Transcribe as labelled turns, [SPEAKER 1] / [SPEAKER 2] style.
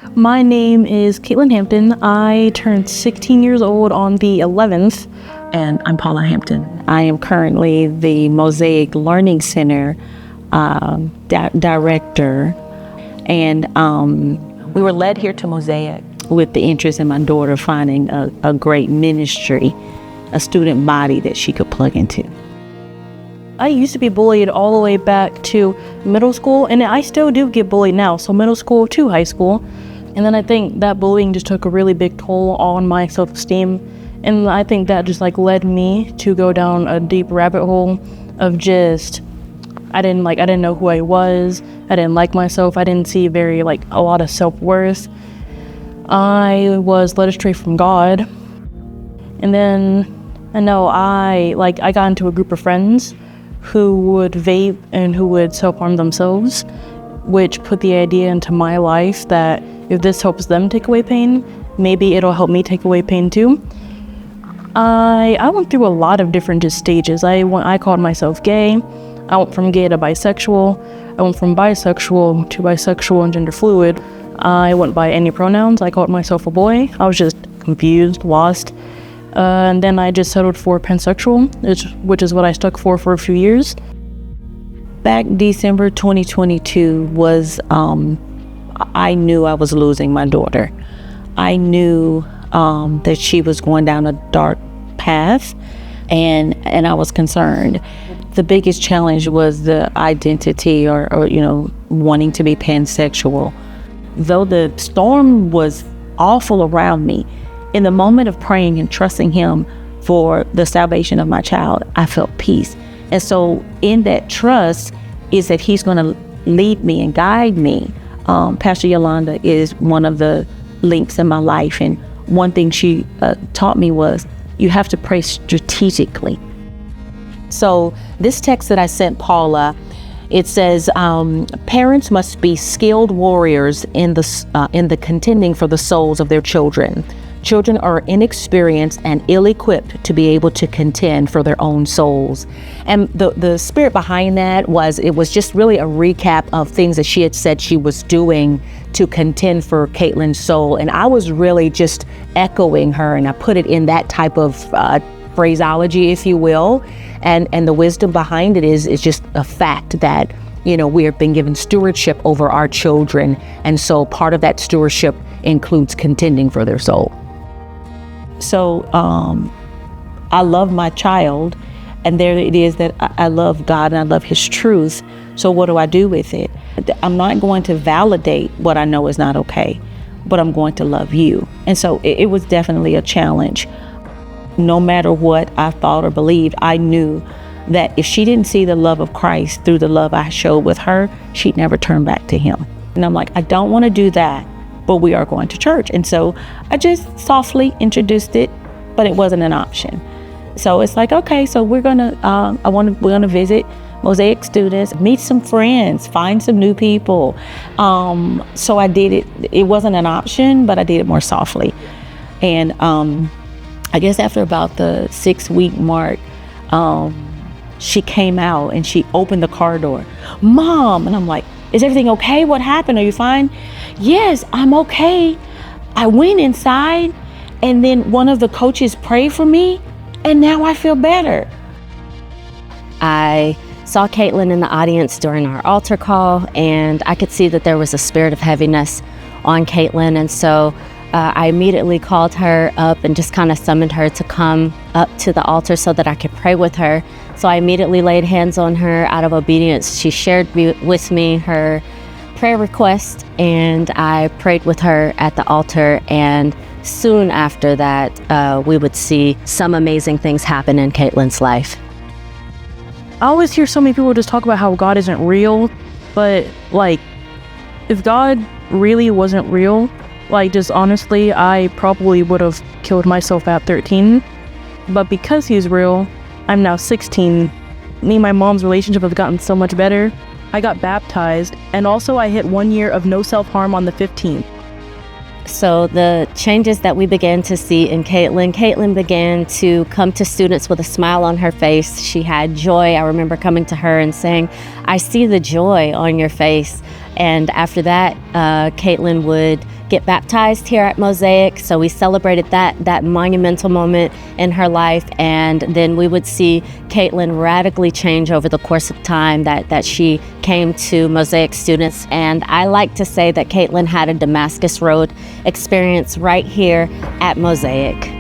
[SPEAKER 1] My name is Katelyn Hampton. I turned 16 years old on the 11th.
[SPEAKER 2] And I'm Paula Hampton.
[SPEAKER 3] I am currently the Mosaic Learning Center director. And
[SPEAKER 2] we were led here to Mosaic
[SPEAKER 3] with the interest in my daughter finding a great ministry, a student body that she could plug into.
[SPEAKER 1] I used to be bullied all the way back to middle school, and I still do get bullied now, so middle school to high school. And then I think that bullying just took a really big toll on my self-esteem, and I think that just led me to go down a deep rabbit hole of just I didn't know who I was. I didn't like myself. I didn't see a lot of self-worth. I was led astray from God. And then I got into a group of friends who would vape and who would self-harm themselves, which put the idea into my life that if this helps them take away pain, maybe it'll help me take away pain too. I went through a lot of different stages. I called myself gay. I went from gay to bisexual. I went from bisexual to bisexual and gender fluid. I went by any pronouns. I called myself a boy. I was just confused, lost. And then I just settled for pansexual, which is what I stuck for a few years.
[SPEAKER 3] Back December 2022 was, I knew I was losing my daughter. I knew that she was going down a dark path, and I was concerned. The biggest challenge was the identity or wanting to be pansexual. Though the storm was awful around me, in the moment of praying and trusting Him for the salvation of my child, I felt peace. And so in that trust is that He's going to lead me and guide me. Pastor Yolanda is one of the links in my life. And one thing she taught me was you have to pray strategically. So this text that I sent Paula, it says, parents must be skilled warriors in the contending for the souls of their children. Children are inexperienced and ill-equipped to be able to contend for their own souls. And the spirit behind that it was just really a recap of things that she had said she was doing to contend for Katelyn's soul. And I was really just echoing her, and I put it in that type of phraseology, if you will. And the wisdom behind it is just a fact that, we have been given stewardship over our children. And so part of that stewardship includes contending for their soul. So I love my child, and there it is that I love God and I love His truth. So what do I do with it? I'm not going to validate what I know is not okay, but I'm going to love you. And so it was definitely a challenge. No matter what I thought or believed, I knew that if she didn't see the love of Christ through the love I showed with her, she'd never turn back to Him. And I'm like, I don't want to do that, but we are going to church. And so I just softly introduced it, but it wasn't an option. So it's like, okay, so we're gonna visit Mosaic students, meet some friends, find some new people. So I did it. It wasn't an option, but I did it more softly. And I guess after about the 6-week mark, she came out and she opened the car door. Mom, and I'm like, is everything okay? What happened? Are you fine? Yes, I'm okay. I went inside, and then one of the coaches prayed for me, and now I feel better.
[SPEAKER 4] I saw Katelyn in the audience during our altar call, and I could see that there was a spirit of heaviness on Katelyn, and so I immediately called her up and just kind of summoned her to come up to the altar so that I could pray with her. So I immediately laid hands on her out of obedience. She shared with me her prayer request, and I prayed with her at the altar, and soon after that, we would see some amazing things happen in Katelyn's life.
[SPEAKER 1] I always hear so many people just talk about how God isn't real, but if God really wasn't real, just honestly, I probably would have killed myself at 13. But because He's real, I'm now 16. Me and my mom's relationship have gotten so much better. I got baptized, and also I hit 1 year of no self-harm on the 15th.
[SPEAKER 4] So the changes that we began to see in Katelyn began to come to students with a smile on her face. She had joy. I remember coming to her and saying, I see the joy on your face. And after that, Katelyn would get baptized here at Mosaic. So we celebrated that monumental moment in her life, and then we would see Katelyn radically change over the course of time that she came to Mosaic students. And I like to say that Katelyn had a Damascus Road experience right here at Mosaic.